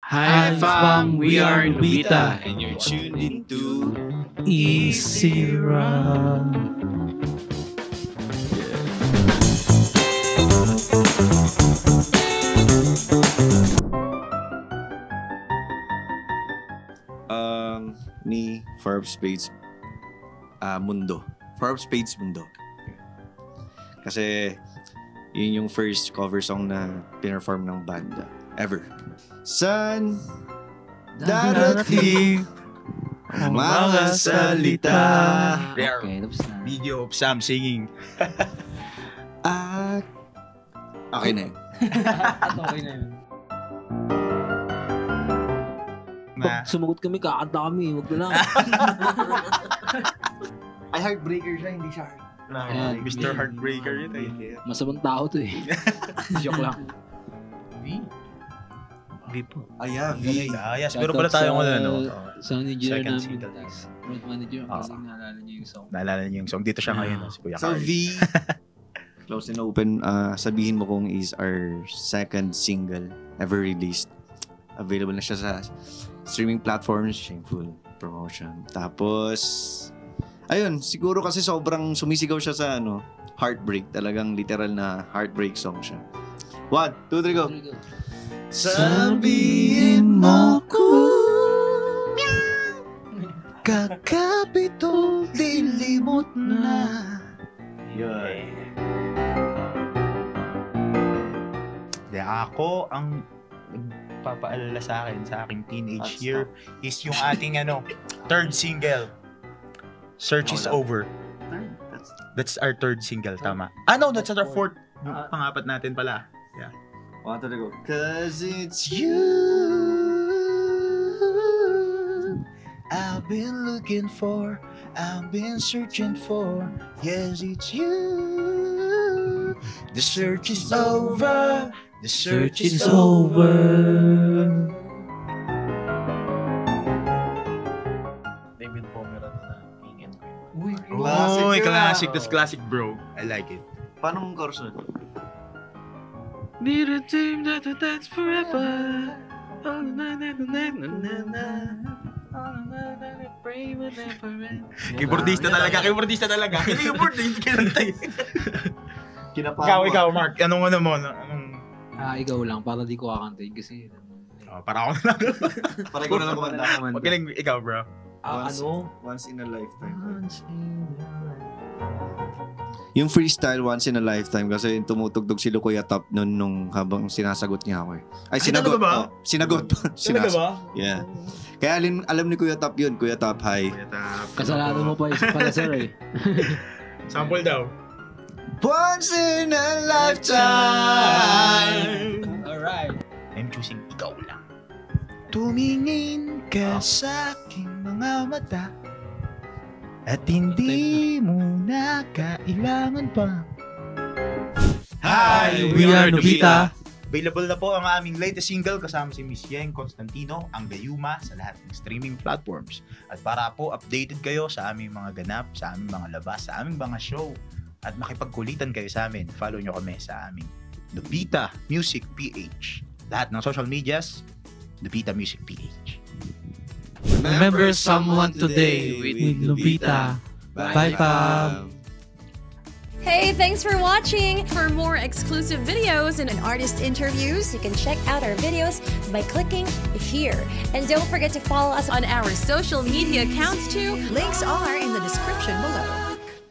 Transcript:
Hi fam, we are Nobita, and you're tuned into Easy Run. Ni Forbes Spades Mundo. Forbes Spades Mundo. Kasi yun yung first cover song na pinerform ng banda ever. San darating ang mga salita. Okay, tapos na. Video of Sam singing. At okay na yun. Okay na yun. Pag sumagot kami, kakanta kami. Huwag na lang. Ay, heartbreaker siya, hindi siya Ayan, Mr. Heartbreaker yun eh. Masamang tao to eh. Joke lang. V po. V. Yes, pero pala tayo ano. Sound engineer Second namin. single. Front manager. Kasi naalala niyo yung song. Naalala niyo yung song. Dito siya ngayon. Si Kuya So Carl. V, Close and Open, sabihin mo kung is our second single ever released. Available na siya sa streaming platforms, shameful promotion. Tapos, ayun, siguro kasi sobrang sumisigaw siya sa heartbreak. Talagang literal na heartbreak song siya. 1, 2, 3, go! Sabihin mo kung kakapito lilimot na. Yun. Ako, ang nagpapaalala sa aking teenage year is yung ating third single, Search is Over. That's our third single, tama. No, that's our fourth. Pangapat natin pala. Yeah. 1, 2, 3, go. 'Cause it's you I've been looking for, I've been searching for. Yes, it's you. The search is over. The search is over. David Pomeran na King and Queen. Uy, Classic. That's classic, bro. I like it. Paano mong chorus na? Need a dream that will dance forever. All the night, pray will never end. Keyboardista talaga. Keyboard, hindi kinantay. Kinapahan mo. Ikaw, Mark. Anong mo? Ikaw lang. Para di ko kakantayin kasi. Para ako na lang. Para ko na lang kumanda. Magaling ikaw, bro. Once in a lifetime. Yung freestyle once in a lifetime kasi tumutugtog si Kuya Top nung habang sinasagot niya ako eh. Ay, sinagot. Talaga ba? Sinagot. Talaga ba? Yeah. Kaya alam ni Kuya Top yun. Kuya Top, hi. Kasalanan mo pa isa pala sir eh. Sample daw. Once in a lifetime. Alright. I'm choosing ikaw lang. Tumingin ka sa aking mga mata at hindi mo na kailangan pa. Hi, we are Nobita. Available na po ang aming latest single kasama si Miss Yeng Constantino, ang Gayuma sa lahat ng streaming platforms. At para po updated kayo sa aming mga ganap, sa aming mga labas, sa aming mga show, at makipagkulitan kayo sa amin, follow nyo kami sa aming Nobita Music PH. Lahat ng social medias, Nobita Music PH. Remember someone today with Nobita. Bye, fam. Hey, thanks for watching! For more exclusive videos and artist interviews, you can check out our videos by clicking here. And don't forget to follow us on our social media accounts too. Links are in the description below.